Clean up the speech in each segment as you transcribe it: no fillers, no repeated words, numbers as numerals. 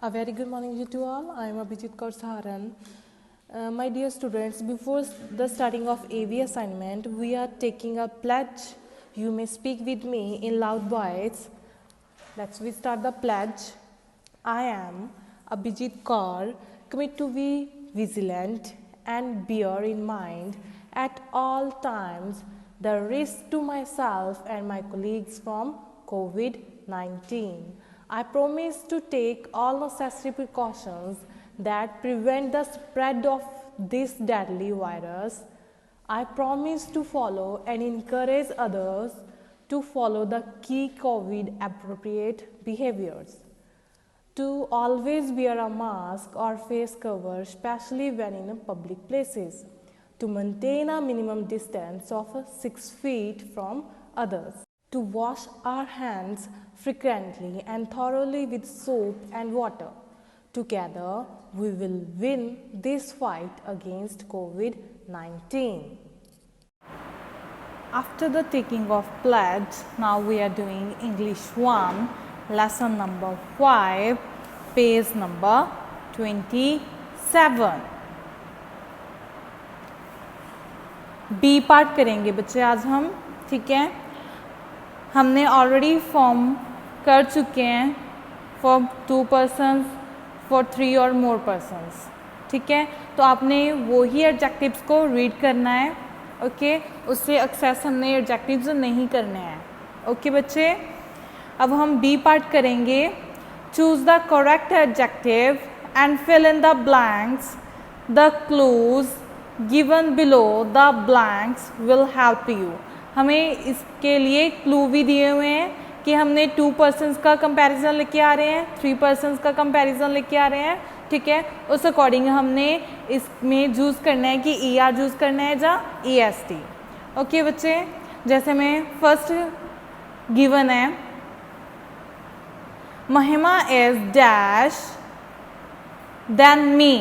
A very good morning to all. I am Abhijit Kaur Saharan. My dear students, before the starting of AV assignment, we are taking a pledge. You may speak with me in loud voice. Let's start the pledge. I am Abhijit Kaur, commit to be vigilant and bear in mind at all times the risk to myself and my colleagues from COVID-19. I promise to take all necessary precautions that prevent the spread of this deadly virus. I promise to follow and encourage others to follow the key COVID appropriate behaviors. To always wear a mask or face cover, especially when in public places. To maintain a minimum distance of 6 feet from others. To wash our hands frequently and thoroughly with soap and water. Together, we will win this fight against COVID-19. After the taking of pledge, now we are doing English 1, lesson number 5, page number 27. B part करेंगे बच्चे आज हम, ठीक है। हमने already form कर चुके हैं फॉर 2 पर्सन्स, फॉर 3 और मोर पर्सन्स, ठीक है। तो आपने वही एडजेक्टिव्स को रीड करना है, ओके। उससे एक्सेस हमने एडजेक्टिव्स नहीं करने हैं, ओके बच्चे। अब हम बी पार्ट करेंगे। Choose the correct adjective and fill in the blanks. The clues given below the blanks will help you. हमें इसके लिए क्लू भी दिए हुए हैं कि हमने 2 पर्सन्स का कंपैरिजन लेके आ रहे हैं, 3 पर्सन्स का कंपैरिजन लेके आ रहे हैं, ठीक है। उस अकॉर्डिंग हमने इसमें चूज करना है कि ER चूज करना है या EST, ओके बच्चे। जैसे में फर्स्ट गिवन है, महिमा इज डैश देन मी।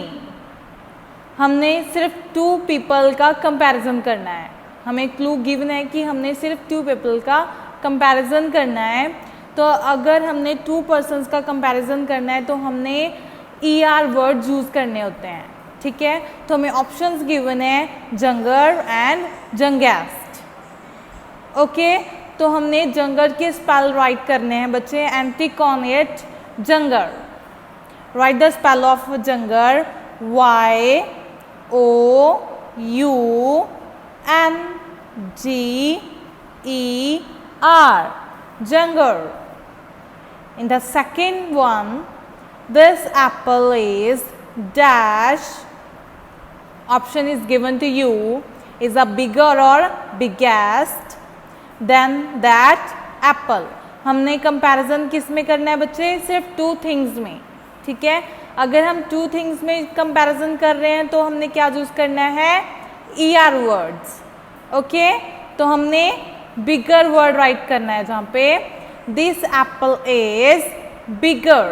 हमने सिर्फ 2 पीपल का कंपैरिजन करना है। हमें क्लू गिवन है कि हमने सिर्फ 2 पीपल का कंपैरिजन करना है। तो अगर हमने 2 पर्सन्स का कंपैरिजन करना है तो हमने ER वर्ड यूज करने होते हैं, ठीक है। तो हमें ऑप्शंस गिवन है जंगर एंड जंगेस्ट, ओके। तो हमने जंगर के स्पेल राइट करने हैं बच्चे and tick on it younger. Write the spell of younger, YOUNGER, Janger. In the second one, this apple is dash. Option is given to you, is a bigger or biggest than that apple. हमने comparison किस में करना है बच्चे? सिर्फ 2 things में, ठीक है। अगर हम 2 थिंग्स में कंपैरिजन कर रहे हैं तो हमने क्या यूज करना है? ER words, okay. तो हमने बिगर वर्ड राइट करना है जहाँ पे this apple is bigger,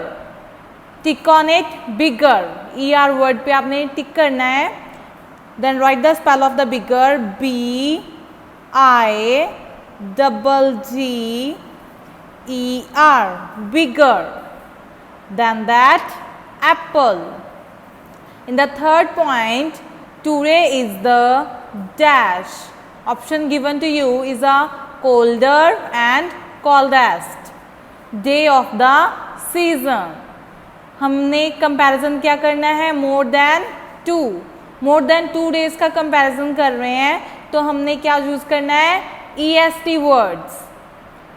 tick on it bigger. ER word पे आपने टिक करना है। Then write the spell of the bigger, BIGGER, bigger than that apple. In the third point, today is the dash. Option given to you is a colder and coldest day of the season. हमने comparison क्या करना है? मोर than 2 days का comparison कर रहे हैं तो हमने क्या यूज करना है? EST words,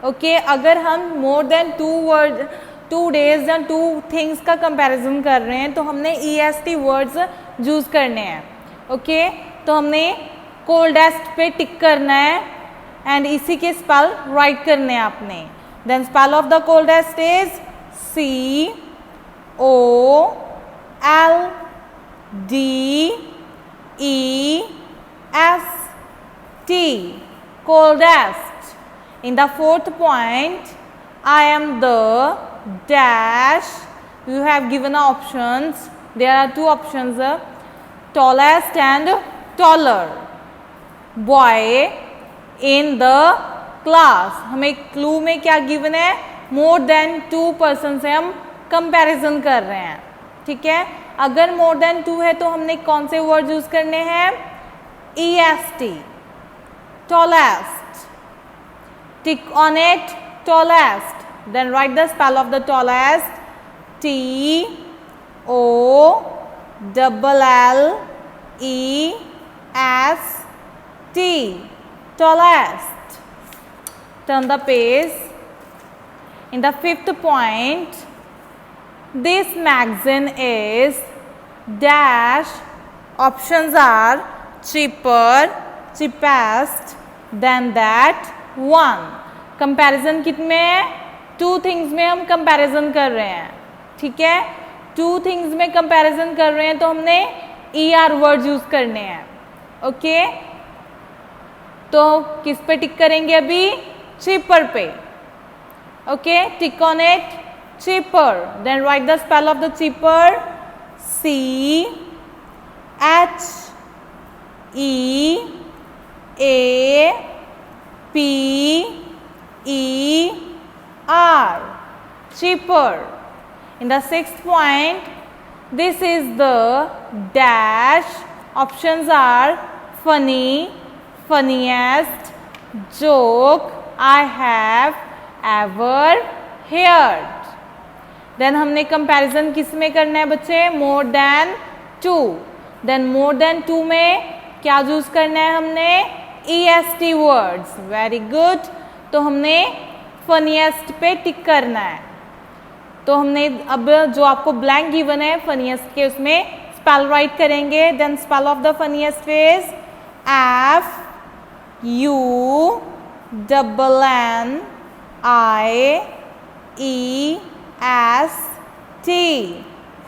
okay. अगर हम मोर देन 2 डेज या 2 थिंग्स का कंपैरिजन कर रहे हैं तो हमने EST वर्ड्स यूज करने हैं, ओके। तो हमने कोल्डेस्ट पे टिक करना है एंड इसी के स्पेल राइट करने हैं आपने। Then spell of the coldest is COLDEST, coldest. In the fourth point, I am the dash. You have given options. There are 2 options, tallest and taller boy in the class. हमें clue में क्या given है? मोर than 2 person से हम comparison कर रहे हैं, ठीक है। अगर मोर देन 2 है तो हमने कौन से वर्ड यूज करने हैं, EST, tallest, tick on it, tallest, then write the spell of the tallest, TOLLEST, tallest. Turn the page. In the 5th point, this magazine is dash, options are cheaper, cheapest than that one. Comparison कितने हैं, 2 things में हम comparison कर रहे हैं, ठीक है। 2 things में कंपैरिजन कर रहे हैं तो हमने ER वर्ड यूज करने हैं, ओके। तो किस पे टिक करेंगे अभी, cheaper पे, okay, tick on it, cheaper, then write the spell of the cheaper, CHEAPER, cheaper. In the 6th point, this is the dash, options are funny, funniest joke I have ever heard. Then हमने comparison किस में करना है बच्चे, more than 2. Then more than 2 में क्या use करना है हमने, EST वर्ड्स, वेरी गुड। तो हमने फनीएस्ट पे टिक करना है। तो हमने अब जो आपको ब्लैंक गिवन है फनीएस्ट के, उसमें स्पेल राइट करेंगे। Then spell of the funniest is FUNNIEST,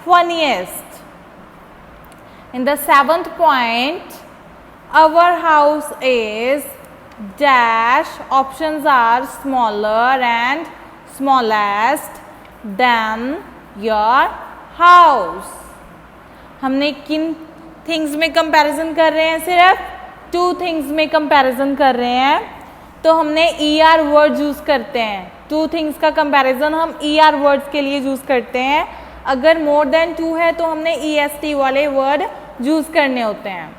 funniest. In the 7th point, our house is dash, options are smaller and smallest than your house. हमने किन थिंग्स में कंपैरिजन कर रहे हैं, सिर्फ 2 थिंग्स में कंपैरिजन कर रहे हैं। तो हमने ER वर्ड यूज करते हैं। 2 थिंग्स का कंपैरिजन हम ER वर्ड्स के लिए यूज करते हैं। अगर मोर देन 2 है तो हमने EST वाले वर्ड यूज करने होते हैं,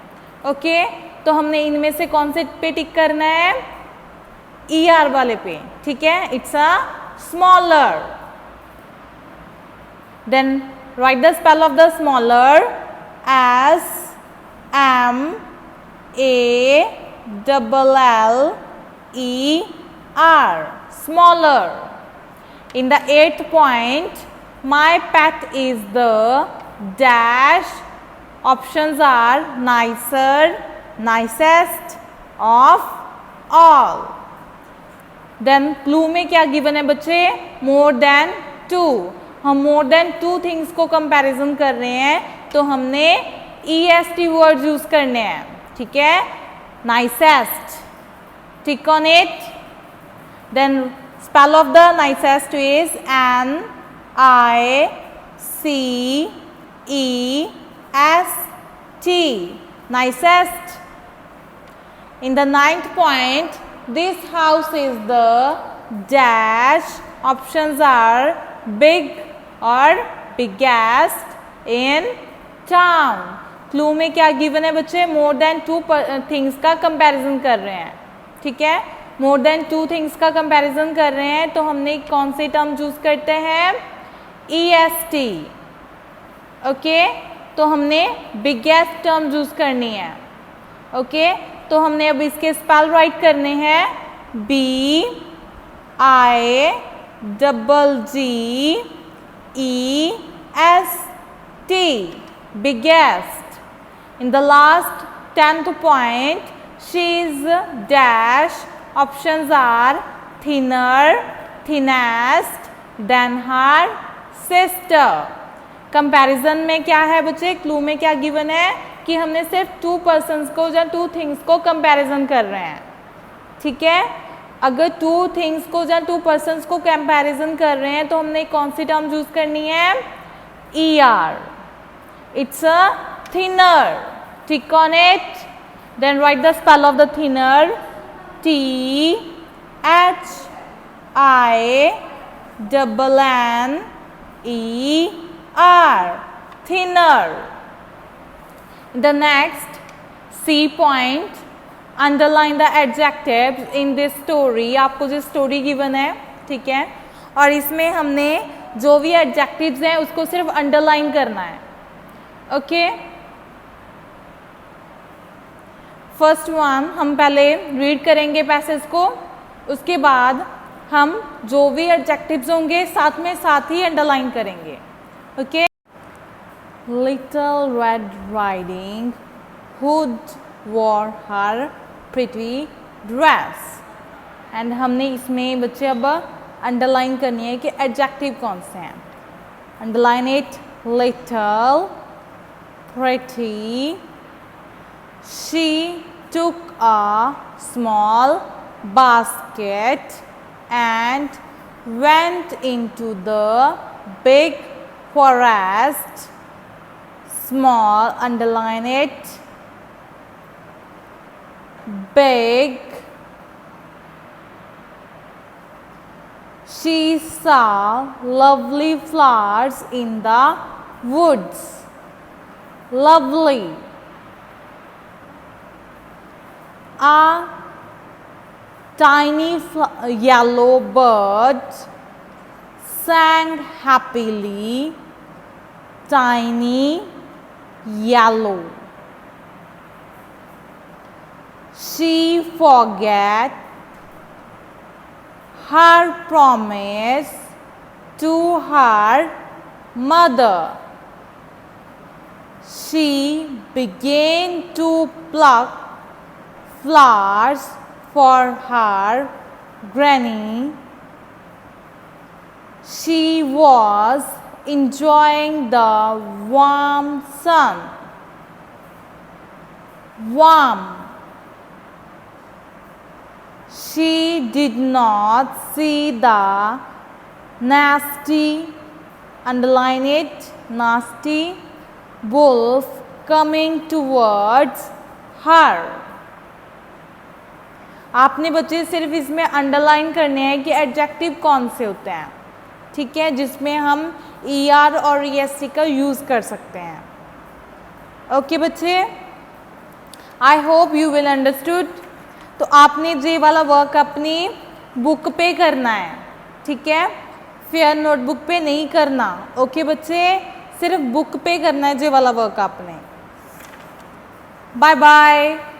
ओके। तो हमने इनमें से कौन से पे टिक करना है, ER वाले पे, ठीक है। It's a smaller. Then write the spell of the smaller, SMALLER, smaller. In the 8th point, my pet is the dash, options are nicer, nicest of all. Then clue में क्या गिवन है बच्चे, more than 2. हम more than 2 things को comparison कर रहे हैं तो हमने EST वर्ड यूज करने हैं, ठीक है। nicest, tick on it. Then spell of the nicest is NICEST, nicest. In the 9th point, this house is the dash, options are big or biggest in town. Clue में क्या given है बच्चे, more than 2 things का comparison कर रहे हैं, ठीक है। मोर देन 2 थिंग्स का कंपैरिजन कर रहे हैं तो हमने कौन से टर्म यूज करते हैं, EST, ओके। तो हमने बिगेस्ट टर्म यूज करनी है, ओके। तो हमने अब इसके स्पेल राइट करने हैं, BIGGEST, biggest. In the last 10th point, she is dash, options are thinner, thinnest than her sister. Comparison में क्या है बच्चे, क्लू में क्या गिवन है कि हमने सिर्फ 2 पर्सन्स को या 2 थिंग्स को कंपैरिजन कर रहे हैं, ठीक है। अगर 2 थिंग्स को या 2 पर्सन्स को कंपैरिजन कर रहे हैं तो हमने कौन सी टर्म यूज करनी है, ER. It's a thinner. Tick on it. Then write the spell of the thinner. THINNER. thinner. The next C point, underline the adjectives in this story. आपको जो स्टोरी गिवन है, ठीक है, और इसमें हमने जो भी एडजेक्टिव्स हैं उसको सिर्फ अंडरलाइन करना है. ओके, फर्स्ट वन हम पहले रीड करेंगे पैसेज को, उसके बाद हम जो भी एडजेक्टिव्स होंगे साथ में साथ ही अंडरलाइन करेंगे. Okay, little red riding hood wore her pretty dress. And हमने इसमें बच्चे अब अंडरलाइन करनी है कि एडजेक्टिव कौन से हैं. Underline it, little, pretty, she took a small basket and went into the big forest. Small, underline it, big, she saw lovely flowers in the woods. Lovely. A tiny yellow bird sang happily. Tiny, yellow. She forgot her promise to her mother. She began to pluck flowers for her granny. She was enjoying the warm sun. Warm. She did not see the nasty, underline it, nasty wolf coming towards her. आपने बच्चे सिर्फ इसमें underline करने हैं कि adjective कौन से होते हैं, ठीक है, जिसमें हम ER और ESC का यूज़ कर सकते हैं. ओके बच्चे, I hope you will understood. तो आपने ये वाला वर्क अपनी बुक पे करना है, ठीक है, फेयर नोटबुक पे नहीं करना. ओके बच्चे, सिर्फ बुक पे करना है ये वाला वर्क आपने. Bye bye.